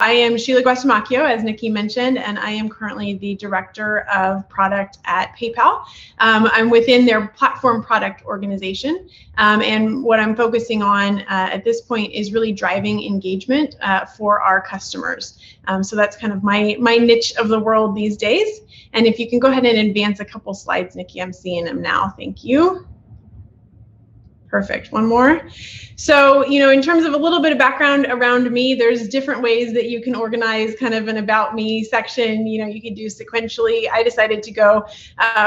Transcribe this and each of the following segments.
I am Sheila Guastamachio, as Nikki mentioned, and I am currently the Director of Product at PayPal. I'm within their platform product organization, and what I'm focusing on at this point is really driving engagement for our customers. So that's kind of my niche of the world these days. And if you can go ahead and advance a couple slides, Nikki, I'm seeing them now. Thank you. Perfect. One more. So, in terms of a little bit of background around me, there's different ways that you can organize kind of an about me section. You could do sequentially. I decided to go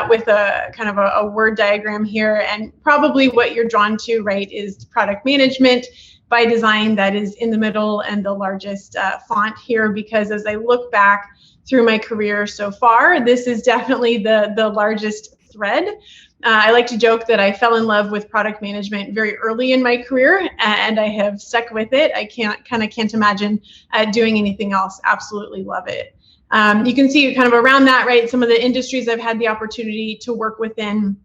with a kind of a word diagram here, and probably what you're drawn to, right, is product management by design. That is in the middle and the largest font here, because as I look back through my career so far, this is definitely the largest thread. I like to joke that I fell in love with product management very early in my career, and I have stuck with it. I can't imagine doing anything else. Absolutely love it. You can see kind of around that, right? Some of the industries I've had the opportunity to work within: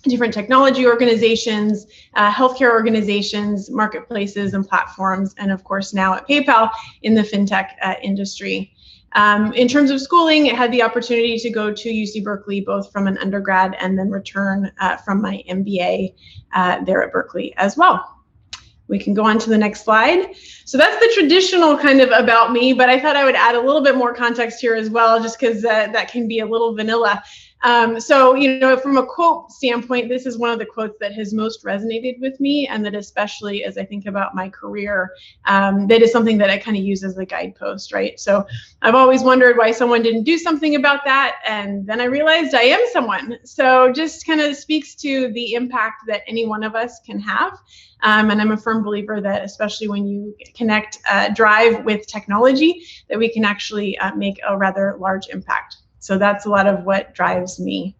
different technology organizations, healthcare organizations, marketplaces and platforms, and of course now at PayPal in the fintech industry. In terms of schooling, I had the opportunity to go to UC Berkeley, both from an undergrad and then return from my MBA there at Berkeley as well. We can go on to the next slide. So that's the traditional kind of about me, but I thought I would add a little bit more context here as well, just because that can be a little vanilla. So, from a quote standpoint, this is one of the quotes that has most resonated with me, and that especially as I think about my career, that is something that I kind of use as a guidepost, right? So I've always wondered why someone didn't do something about that, and then I realized I am someone. So just kind of speaks to the impact that any one of us can have. And I'm a firm believer that especially when you connect drive with technology, that we can actually make a rather large impact. So that's a lot of what drives me.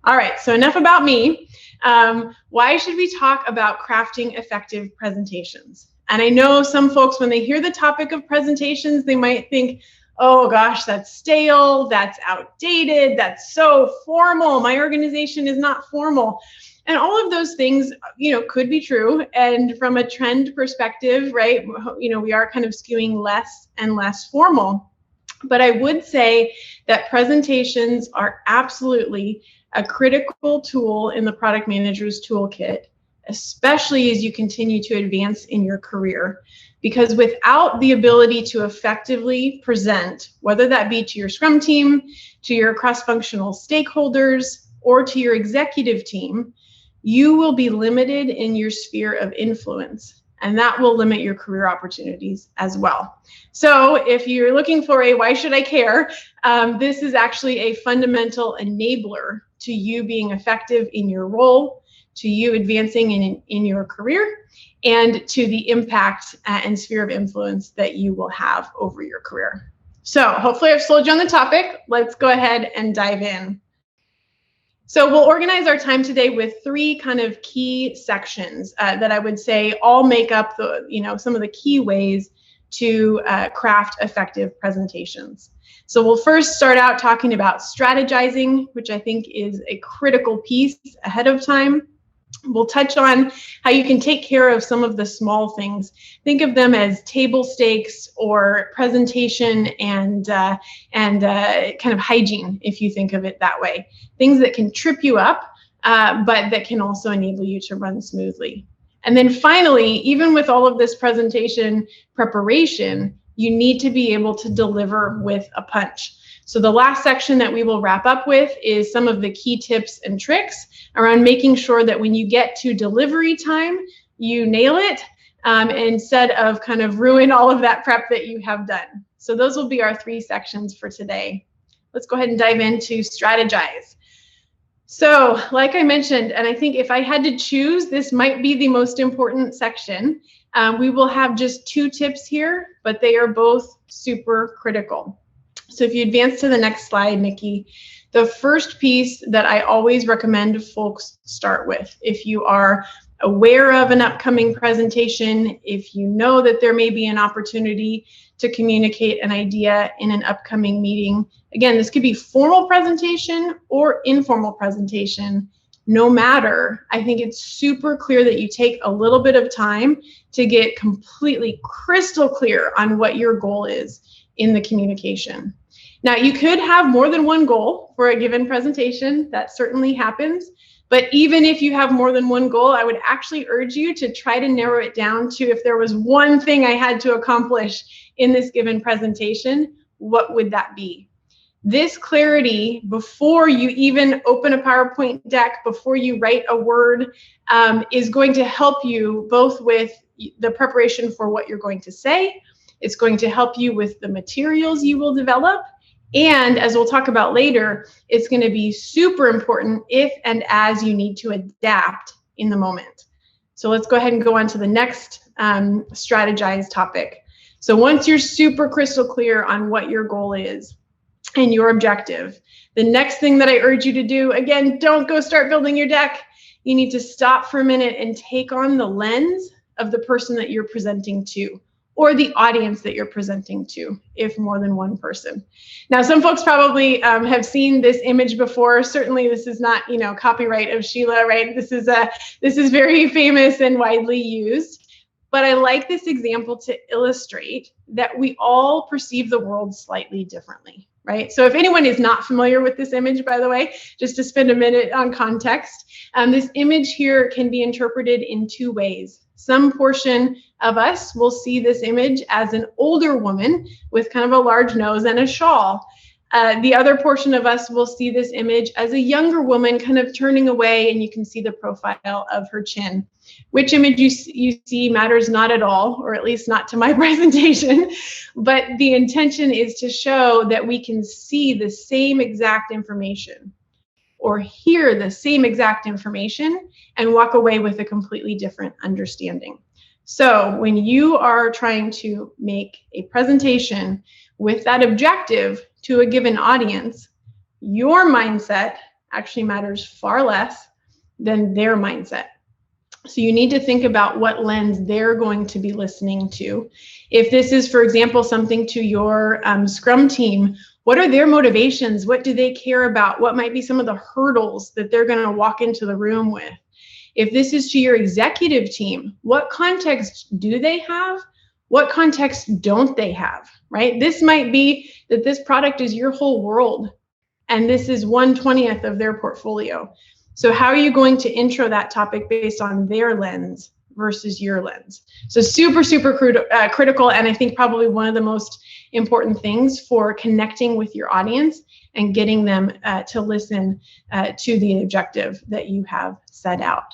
All right, so enough about me. Why should we talk about crafting effective presentations? And I know some folks, when they hear the topic of presentations, they might think, oh gosh, that's stale, that's outdated, that's so formal. My organization is not formal. And all of those things, could be true. And from a trend perspective, right, we are kind of skewing less and less formal. But I would say that presentations are absolutely a critical tool in the product manager's toolkit, especially as you continue to advance in your career. Because without the ability to effectively present, whether that be to your Scrum team, to your cross-functional stakeholders, or to your executive team, you will be limited in your sphere of influence. And that will limit your career opportunities as well. So if you're looking for a why should I care, this is actually a fundamental enabler to you being effective in your role, to you advancing in your career, and to the impact and sphere of influence that you will have over your career. So hopefully I've sold you on the topic. Let's go ahead and dive in. So we'll organize our time today with three kind of key sections that I would say all make up some of the key ways to craft effective presentations. So we'll first start out talking about strategizing, which I think is a critical piece ahead of time. We'll touch on how you can take care of some of the small things. Think of them as table stakes or presentation and kind of hygiene, if you think of it that way. Things that can trip you up, but that can also enable you to run smoothly. And then finally, even with all of this presentation preparation, you need to be able to deliver with a punch. So the last section that we will wrap up with is some of the key tips and tricks around making sure that when you get to delivery time, you nail it instead of kind of ruin all of that prep that you have done. So those will be our three sections for today. Let's go ahead and dive into strategize. So like I mentioned, and I think if I had to choose, this might be the most important section. We will have just two tips here, but they are both super critical. So if you advance to the next slide, Nikki, the first piece that I always recommend folks start with, if you are aware of an upcoming presentation, if you know that there may be an opportunity to communicate an idea in an upcoming meeting, again, this could be formal presentation or informal presentation, no matter, I think it's super clear that you take a little bit of time to get completely crystal clear on what your goal is in the communication. Now, you could have more than one goal for a given presentation. That certainly happens. But even if you have more than one goal, I would actually urge you to try to narrow it down to, if there was one thing I had to accomplish in this given presentation, what would that be? This clarity before you even open a PowerPoint deck, before you write a word, is going to help you both with the preparation for what you're going to say. It's going to help you with the materials you will develop. And as we'll talk about later, it's going to be super important if and as you need to adapt in the moment. So let's go ahead and go on to the next strategize topic. So once you're super crystal clear on what your goal is and your objective, the next thing that I urge you to do, again, don't go start building your deck. You need to stop for a minute and take on the lens of the person that you're presenting to, or the audience that you're presenting to, if more than one person. Now, some folks probably have seen this image before. Certainly, this is not, copyright of Sheila, right? This is very famous and widely used. But I like this example to illustrate that we all perceive the world slightly differently, right? So if anyone is not familiar with this image, by the way, just to spend a minute on context, this image here can be interpreted in two ways. Some portion of us will see this image as an older woman with kind of a large nose and a shawl. The other portion of us will see this image as a younger woman kind of turning away, and you can see the profile of her chin. Which image you see matters not at all, or at least not to my presentation, but the intention is to show that we can see the same exact information or hear the same exact information and walk away with a completely different understanding. So when you are trying to make a presentation with that objective to a given audience, your mindset actually matters far less than their mindset. So you need to think about what lens they're going to be listening to. If this is, for example, something to your Scrum team, what are their motivations? What do they care about? What might be some of the hurdles that they're going to walk into the room with? If this is to your executive team, what context do they have? What context don't they have, right? This might be that this product is your whole world, and this is 1/20th of their portfolio. So how are you going to intro that topic based on their lens versus your lens? So super, super critical, and I think probably one of the most important things for connecting with your audience and getting them to listen to the objective that you have set out.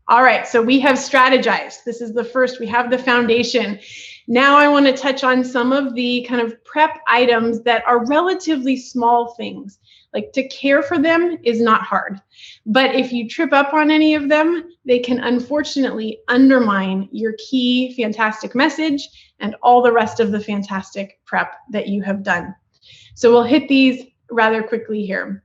All right, so we have strategized. This is the first, we have the foundation. Now I want to touch on some of the kind of prep items that are relatively small things. Like, to care for them is not hard, but if you trip up on any of them, they can unfortunately undermine your key fantastic message and all the rest of the fantastic prep that you have done. So we'll hit these rather quickly here.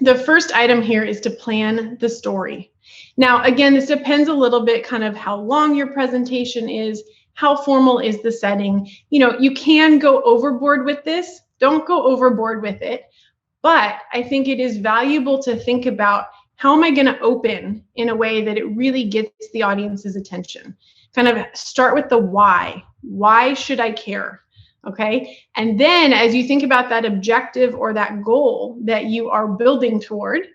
The first item here is to plan the story. Now, again, this depends a little bit kind of how long your presentation is, how formal is the setting. You can go overboard with this. Don't go overboard with it. But I think it is valuable to think about, how am I going to open in a way that it really gets the audience's attention? Kind of start with the why. Why should I care? Okay. And then as you think about that objective or that goal that you are building toward,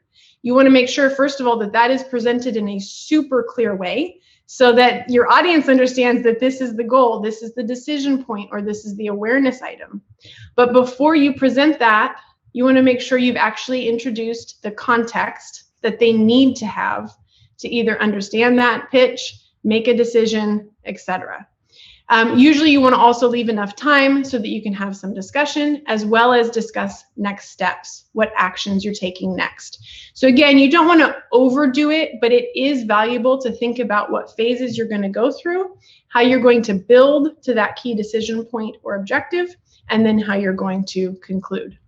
you want to make sure, first of all, that that is presented in a super clear way so that your audience understands that this is the goal, this is the decision point, or this is the awareness item. But before you present that, you want to make sure you've actually introduced the context that they need to have to either understand that pitch, make a decision, etc. Usually you want to also leave enough time so that you can have some discussion, as well as discuss next steps, what actions you're taking next. So again, you don't want to overdo it, but it is valuable to think about what phases you're going to go through, how you're going to build to that key decision point or objective, and then how you're going to conclude.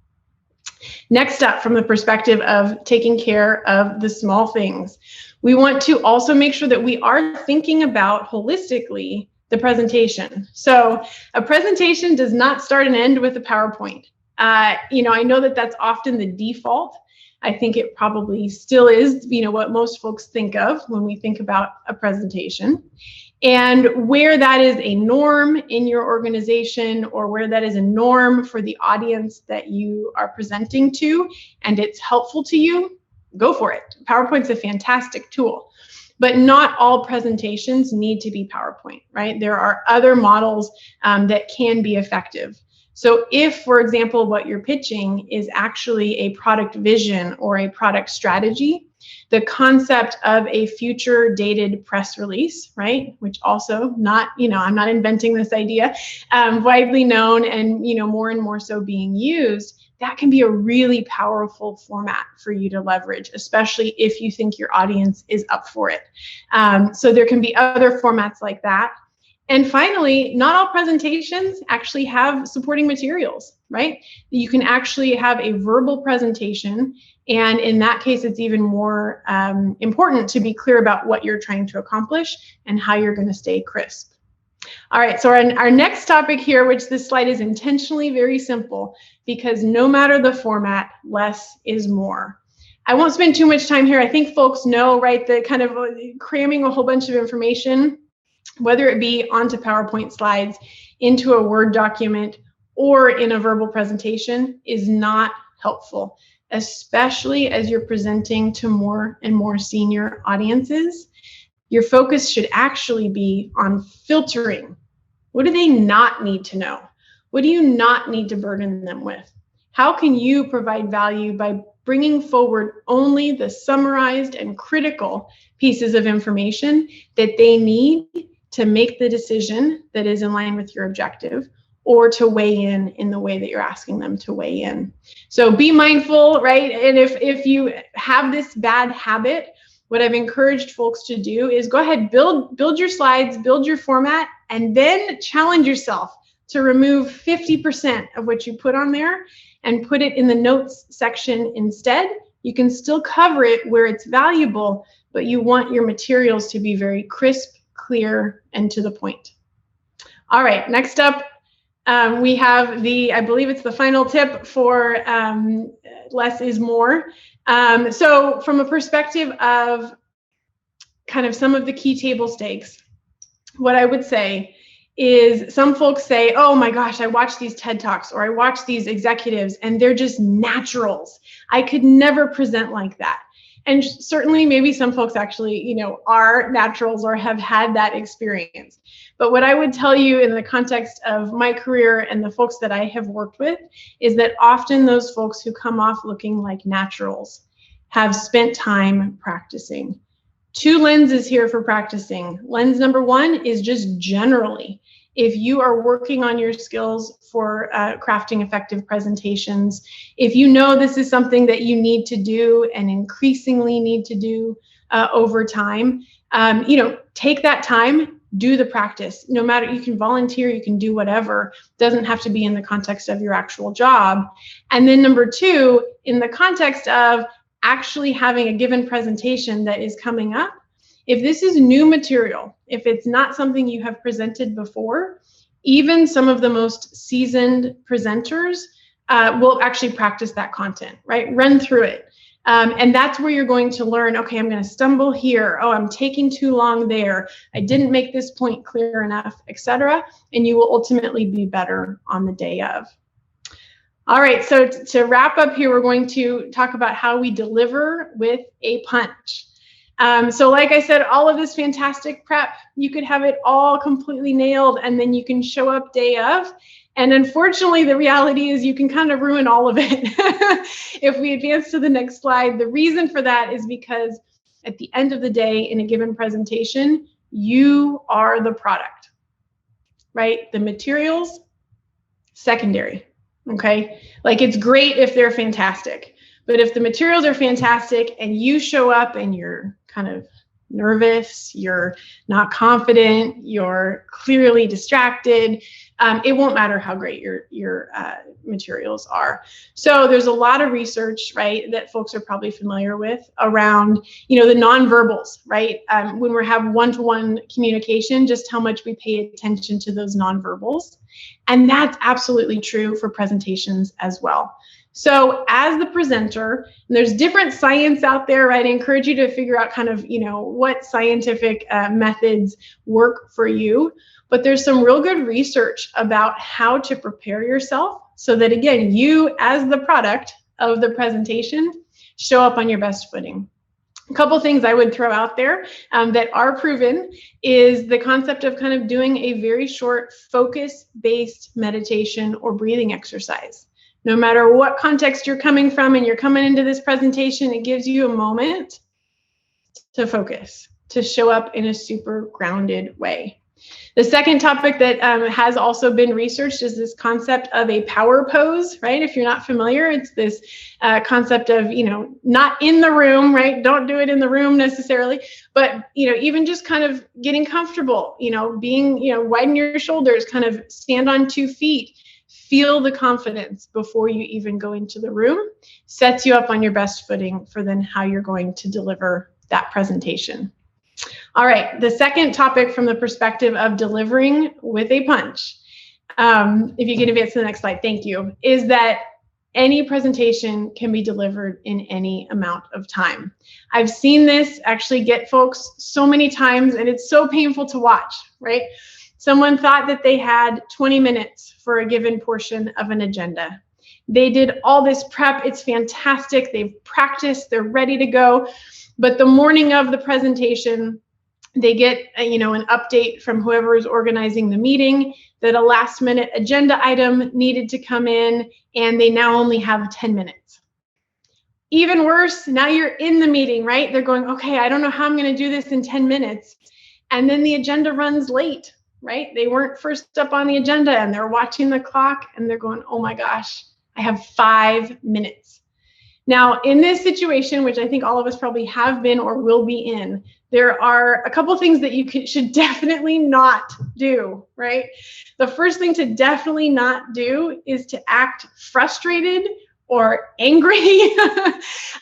Next up, from the perspective of taking care of the small things, we want to also make sure that we are thinking about holistically the presentation. So a presentation does not start and end with a PowerPoint. I know that that's often the default, I think it probably still is, what most folks think of when we think about a presentation. And where that is a norm in your organization, or where that is a norm for the audience that you are presenting to, and it's helpful to you, go for it. PowerPoint's a fantastic tool, but not all presentations need to be PowerPoint, right? There are other models that can be effective. So if, for example, what you're pitching is actually a product vision or a product strategy, the concept of a future dated press release, right? Which also I'm not inventing this idea, widely known and, more and more so being used, that can be a really powerful format for you to leverage, especially if you think your audience is up for it. So there can be other formats like that. And finally, not all presentations actually have supporting materials, right? You can actually have a verbal presentation, and in that case, it's even more important to be clear about what you're trying to accomplish and how you're going to stay crisp. All right, so our next topic here, which this slide is intentionally very simple, because no matter the format, less is more. I won't spend too much time here. I think folks know, right, the kind of cramming a whole bunch of information, whether it be onto PowerPoint slides, into a Word document, or in a verbal presentation, is not helpful, especially as you're presenting to more and more senior audiences. Your focus should actually be on filtering. What do they not need to know? What do you not need to burden them with? How can you provide value by bringing forward only the summarized and critical pieces of information that they need to make the decision that is in line with your objective, or to weigh in the way that you're asking them to weigh in? So be mindful, right? And if you have this bad habit, what I've encouraged folks to do is go ahead, build your slides, build your format, and then challenge yourself to remove 50% of what you put on there and put it in the notes section instead. You can still cover it where it's valuable, but you want your materials to be very crisp, clear, and to the point. All right, next up, we have I believe it's the final tip for less is more. So from a perspective of kind of some of the key table stakes, what I would say is, some folks say, oh my gosh, I watch these TED Talks, or I watch these executives and they're just naturals. I could never present like that. And certainly maybe some folks actually, are naturals or have had that experience. But what I would tell you in the context of my career and the folks that I have worked with is that often those folks who come off looking like naturals have spent time practicing. Two lenses here for practicing. Lens number one is just generally, if you are working on your skills for crafting effective presentations, if you know this is something that you need to do and increasingly need to do over time, take that time, do the practice. No matter, you can volunteer, you can do whatever. Doesn't have to be in the context of your actual job. And then number two, in the context of actually having a given presentation that is coming up, if this is new material, if it's not something you have presented before, even some of the most seasoned presenters will actually practice that content, right? Run through it. And that's where you're going to learn, okay, I'm going to stumble here. Oh, I'm taking too long there. I didn't make this point clear enough, etc. And you will ultimately be better on the day of. All right, so to wrap up here, we're going to talk about how we deliver with a punch. So like I said, all of this fantastic prep, you could have it all completely nailed, and then you can show up day of. And unfortunately, the reality is you can kind of ruin all of it. If we advance to the next slide, the reason for that is because at the end of the day, in a given presentation, you are the product, right? The materials, secondary, okay? Like, it's great if they're fantastic, but if the materials are fantastic and you show up and you're kind of nervous, you're not confident, you're clearly distracted, it won't matter how great your materials are. So there's a lot of research, right, that folks are probably familiar with around, the nonverbals, right? When we have one-to-one communication, just how much we pay attention to those nonverbals. And that's absolutely true for presentations as well. So as the presenter, there's different science out there, right? I encourage you to figure out kind of, what scientific methods work for you. But there's some real good research about how to prepare yourself so that, again, you as the product of the presentation show up on your best footing. A couple things I would throw out there that are proven is the concept of kind of doing a very short focus-based meditation or breathing exercise. No matter what context you're coming from and you're coming into this presentation, it gives you a moment to focus, to show up in a super grounded way. The second topic that has also been researched is this concept of a power pose, right? If you're not familiar, it's this concept of, not in the room, right? Don't do it in the room necessarily, but, even just kind of getting comfortable, being, widen your shoulders, kind of stand on 2 feet, feel the confidence before you even go into the room, sets you up on your best footing for then how you're going to deliver that presentation. All right, the second topic from the perspective of delivering with a punch, if you can advance to the next slide, thank you, is that any presentation can be delivered in any amount of time. I've seen this actually get folks so many times, and it's so painful to watch, right? Someone thought that they had 20 minutes for a given portion of an agenda. They did all this prep, it's fantastic, they've practiced, they're ready to go. But the morning of the presentation, they get an update from whoever is organizing the meeting that a last minute agenda item needed to come in, and they now only have 10 minutes. Even worse, now you're in the meeting, right? They're going, okay, I don't know how I'm going to do this in 10 minutes. And then the agenda runs late, right? They weren't first up on the agenda and they're watching the clock and they're going, oh my gosh, I have 5 minutes. Now, in this situation, which I think all of us probably have been or will be in, there are a couple things that you should definitely not do, right? The first thing to definitely not do is to act frustrated or angry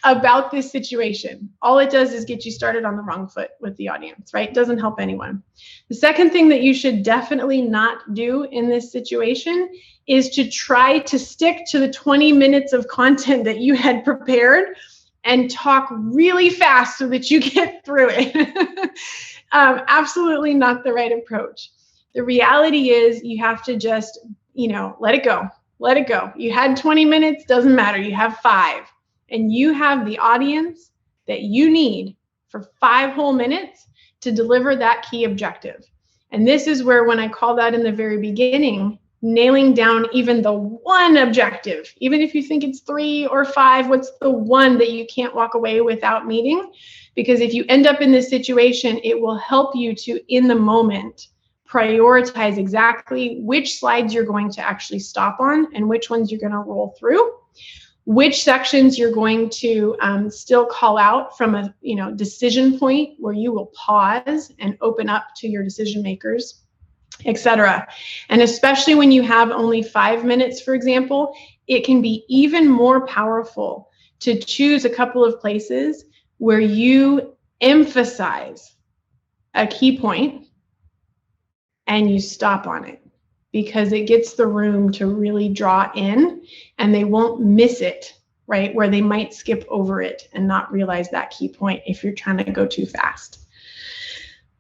about this situation. All it does is get you started on the wrong foot with the audience, right? It doesn't help anyone. The second thing that you should definitely not do in this situation is to try to stick to the 20 minutes of content that you had prepared and talk really fast so that you get through it. Absolutely not the right approach. The reality is you have to just, let it go. Let it go. You had 20 minutes, doesn't matter. You have 5. And you have the audience that you need for 5 whole minutes to deliver that key objective. And this is where, when I called out in the very beginning, nailing down even the one objective, even if you think it's 3 or 5, what's the one that you can't walk away without meeting? Because if you end up in this situation, it will help you to, in the moment, prioritize exactly which slides you're going to actually stop on and which ones you're going to roll through, which sections you're going to still call out from a decision point where you will pause and open up to your decision makers, etc. And especially when you have only 5 minutes, for example, it can be even more powerful to choose a couple of places where you emphasize a key point and you stop on it, because it gets the room to really draw in and they won't miss it, right? Where they might skip over it and not realize that key point if you're trying to go too fast.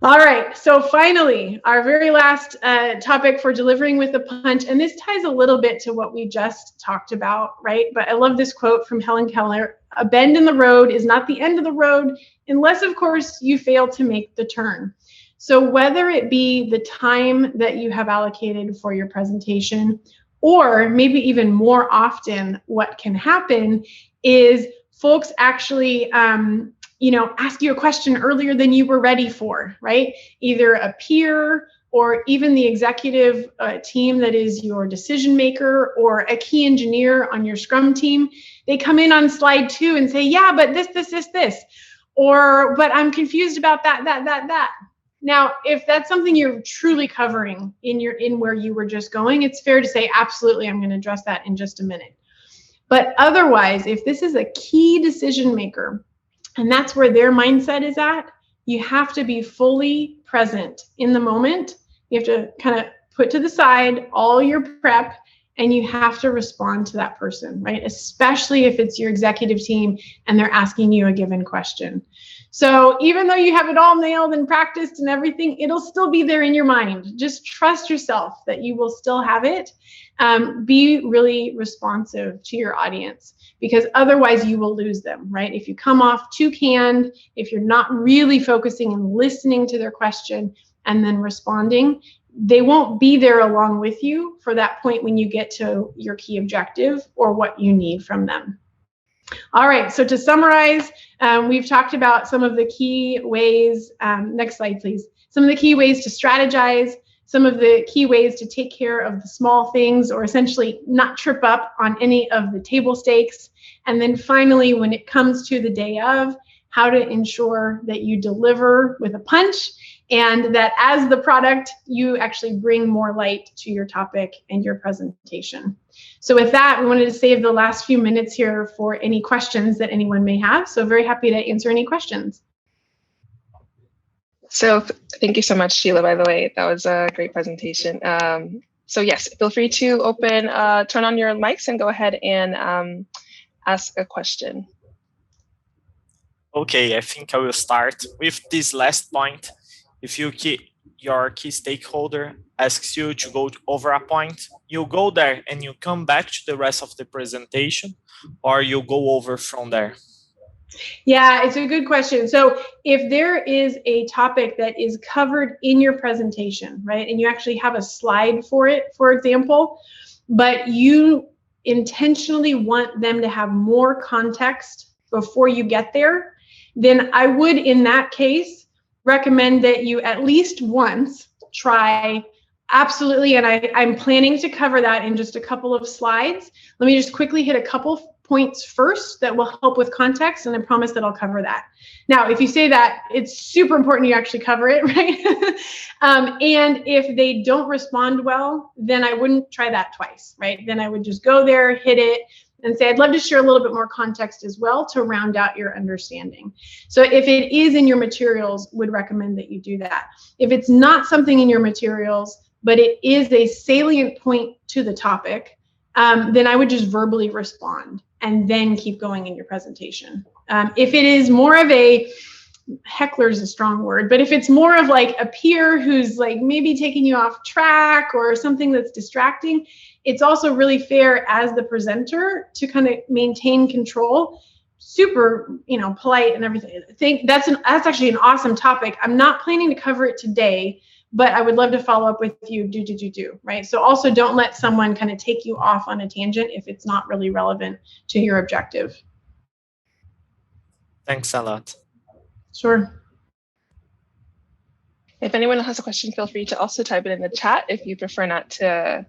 All right, so finally, our very last topic for delivering with a punch, and this ties a little bit to what we just talked about, right? But I love this quote from Helen Keller: "A bend in the road is not the end of the road, unless, of course, you fail to make the turn." So whether it be the time that you have allocated for your presentation, or maybe even more often, what can happen is folks actually ask you a question earlier than you were ready for, right? Either a peer or even the executive team that is your decision maker, or a key engineer on your Scrum team. They come in on slide 2 and say, yeah, but this, or, but I'm confused about that. Now, if that's something you're truly covering in where you were just going, it's fair to say, absolutely, I'm going to address that in just a minute. But otherwise, if this is a key decision maker, and that's where their mindset is at, you have to be fully present in the moment. You have to kind of put to the side all your prep, and you have to respond to that person, right? Especially if it's your executive team and they're asking you a given question. So even though you have it all nailed and practiced and everything, it'll still be there in your mind. Just trust yourself that you will still have it. Be really responsive to your audience, because otherwise you will lose them, right? If you come off too canned, if you're not really focusing and listening to their question and then responding, they won't be there along with you for that point when you get to your key objective or what you need from them. All right, so to summarize, we've talked about some of the key ways, next slide please, some of the key ways to strategize, some of the key ways to take care of the small things or essentially not trip up on any of the table stakes. And then finally, when it comes to the day of, how to ensure that you deliver with a punch and that as the product, you actually bring more light to your topic and your presentation. So with that, we wanted to save the last few minutes here for any questions that anyone may have. So very happy to answer any questions. So thank you so much, Sheila, by the way. That was a great presentation. So yes, feel free to turn on your mics and go ahead and ask a question. Okay, I think I will start with this last point. If your key stakeholder asks you to go over a point, you go there and you come back to the rest of the presentation, or you go over from there? Yeah, it's a good question. So if there is a topic that is covered in your presentation, right, and you actually have a slide for it, for example, but you intentionally want them to have more context before you get there, then I would, in that case, recommend that you at least once try absolutely, and I'm planning to cover that in just a couple of slides. Let me just quickly hit a couple points first that will help with context, and I promise that I'll cover that. Now, if you say that, it's super important you actually cover it, right? And if they don't respond well, then I wouldn't try that twice, right? Then I would just go there, hit it, and say, I'd love to share a little bit more context as well to round out your understanding. So if it is in your materials, would recommend that you do that. If it's not something in your materials, but it is a salient point to the topic, then I would just verbally respond and then keep going in your presentation. If it is more of a, heckler is a strong word, but if it's more of like a peer who's like maybe taking you off track or something that's distracting, it's also really fair as the presenter to kind of maintain control, super, polite and everything. I think that's actually an awesome topic. I'm not planning to cover it today, but I would love to follow up with you, right? So also don't let someone kind of take you off on a tangent if it's not really relevant to your objective. Thanks a lot. Sure. If anyone has a question, feel free to also type it in the chat if you prefer not to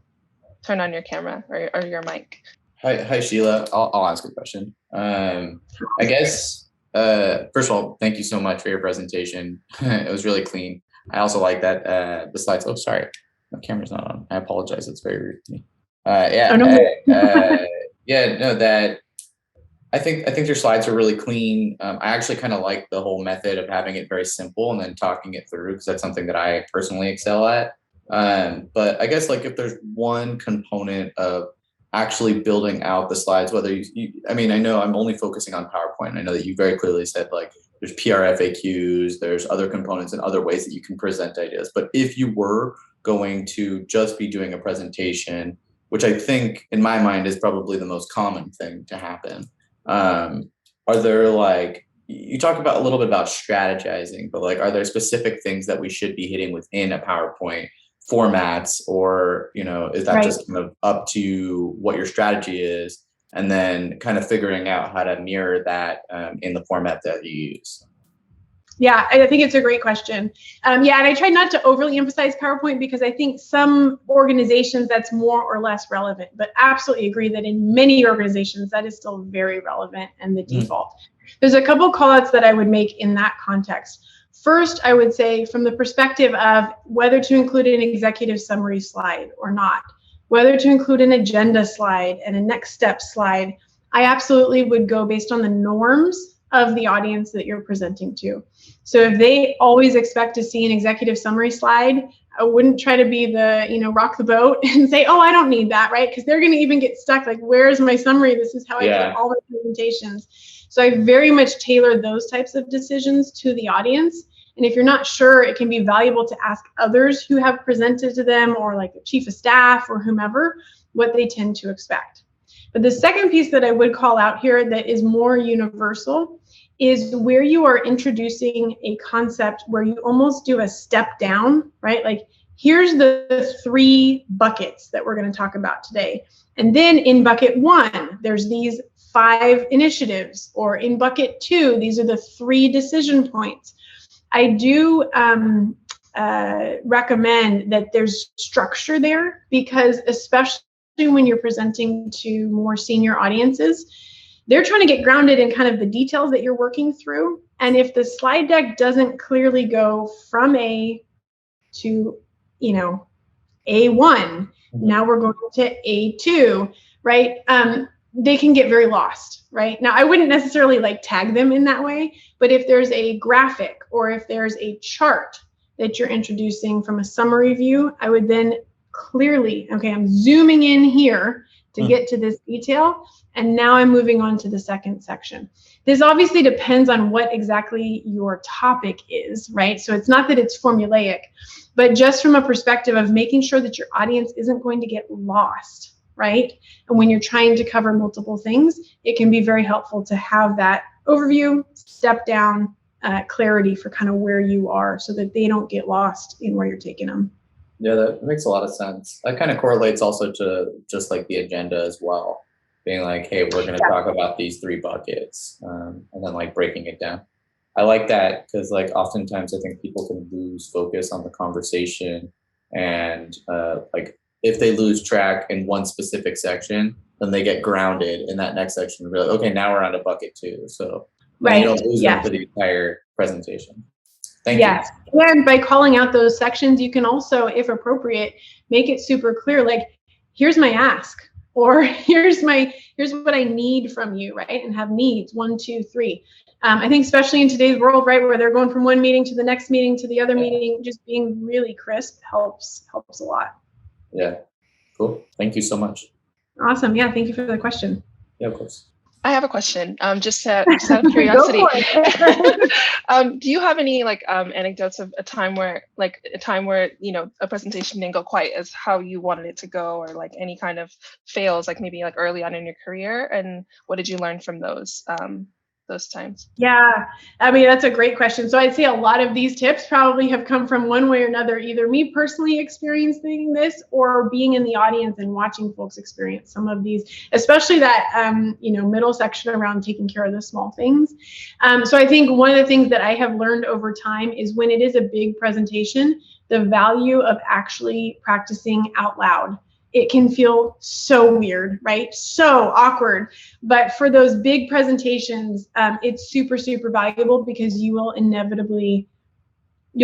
turn on your camera or your mic. Hi, Sheila. I'll ask a question. I guess, first of all, thank you so much for your presentation. It was really clean. I also like that the slides. Oh, sorry, my camera's not on. I apologize. It's very rude to me. That I think your slides are really clean. I actually kind of like the whole method of having it very simple and then talking it through, because that's something that I personally excel at. But I guess like if there's one component of actually building out the slides, whether I mean, I know I'm only focusing on PowerPoint. I know that you very clearly said like there's PR FAQs, there's other components and other ways that you can present ideas. But if you were going to just be doing a presentation, which I think in my mind is probably the most common thing to happen, are there like, you talk about a little bit about strategizing, but like, are there specific things that we should be hitting within a PowerPoint formats, or, is that just kind of up to what your strategy is and then kind of figuring out how to mirror that in the format that you use? Yeah, I think it's a great question. And I try not to overly emphasize PowerPoint because I think some organizations that's more or less relevant, but absolutely agree that in many organizations that is still very relevant and the default. There's a couple call outs that I would make in that context. First, I would say from the perspective of whether to include an executive summary slide or not, whether to include an agenda slide and a next step slide, I absolutely would go based on the norms of the audience that you're presenting to. So if they always expect to see an executive summary slide I wouldn't try to be the, rock the boat and say, oh, I don't need that, right? Because they're going to even get stuck. Like, where's my summary? This is how I do all my presentations. So I very much tailor those types of decisions to the audience. And if you're not sure, it can be valuable to ask others who have presented to them, or like the chief of staff or whomever, what they tend to expect. But the second piece that I would call out here that is more universal is where you are introducing a concept where you almost do a step down, right? Like, here's the 3 buckets that we're going to talk about today. And then in bucket 1, there's these 5 initiatives, or in bucket 2, these are the 3 decision points. I do recommend that there's structure there, because especially when you're presenting to more senior audiences, they're trying to get grounded in kind of the details that you're working through. And if the slide deck doesn't clearly go from A to, A1, now we're going to A2, right? They can get very lost, right? Now, I wouldn't necessarily like tag them in that way, but if there's a graphic or if there's a chart that you're introducing from a summary view, I would then clearly, okay, I'm zooming in here to get to this detail, and now I'm moving on to the second section. This obviously depends on what exactly your topic is, right? So it's not that it's formulaic, but just from a perspective of making sure that your audience isn't going to get lost, right? And when you're trying to cover multiple things, it can be very helpful to have that overview, step down, clarity for kind of where you are, so that they don't get lost in where you're taking them. Yeah, that makes a lot of sense. That kind of correlates also to just like the agenda as well, being like, hey, we're going to talk about these 3 buckets, and then like breaking it down. I like that, because like oftentimes I think people can lose focus on the conversation, and like if they lose track in one specific section, then they get grounded in that next section and be like, okay, now we're on to bucket 2. So you don't lose them for the entire presentation. Thank you. And by calling out those sections, you can also, if appropriate, make it super clear, like, here's my ask, or here's what I need from you, right? And have needs, 1, 2, 3. I think especially in today's world, right, where they're going from one meeting to the next meeting to the other meeting, just being really crisp helps a lot. Yeah, cool. Thank you so much. Awesome. Yeah, thank you for the question. Yeah, of course. I have a question. Just out of curiosity, do you have any anecdotes of a time where a presentation didn't go quite as how you wanted it to go, or like any kind of fails, like maybe like early on in your career, and what did you learn from those times? Yeah, I mean, that's a great question. So I'd say a lot of these tips probably have come from one way or another, either me personally experiencing this or being in the audience and watching folks experience some of these, especially that, middle section around taking care of the small things. So I think one of the things that I have learned over time is when it is a big presentation, the value of actually practicing out loud. It can feel so weird, right? So awkward. But for those big presentations, it's super, super valuable, because you'll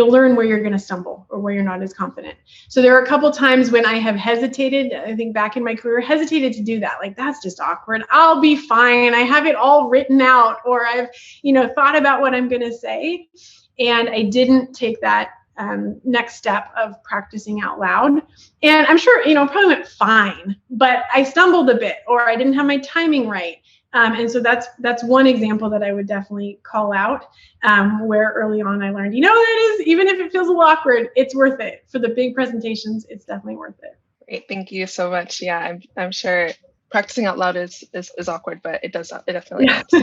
learn where you're going to stumble or where you're not as confident. So there are a couple times when I have hesitated, I think back in my career, hesitated to do that. Like, that's just awkward. I'll be fine. I have it all written out, or I've, thought about what I'm going to say. And I didn't take that next step of practicing out loud. And I'm sure, probably went fine, but I stumbled a bit, or I didn't have my timing right. And so that's one example that I would definitely call out, where early on I learned, that is, even if it feels a little awkward, it's worth it. For the big presentations, it's definitely worth it. Great, thank you so much. Yeah, I'm sure practicing out loud is awkward, but it definitely helps.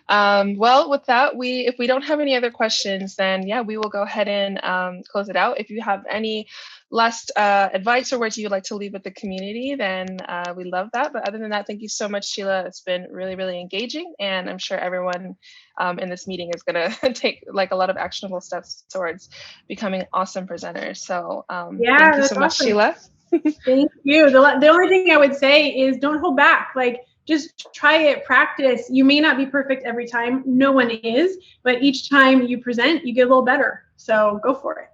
Well, with that, if we don't have any other questions, then we will go ahead and close it out. If you have any last advice or words you'd like to leave with the community, then we love that. But other than that, thank you so much, Sheila. It's been really, really engaging, and I'm sure everyone in this meeting is going to take like a lot of actionable steps towards becoming awesome presenters. So thank you so much, awesome. Sheila. Thank you. The only thing I would say is don't hold back. Like, just try it, practice. You may not be perfect every time. No one is, but each time you present, you get a little better. So go for it.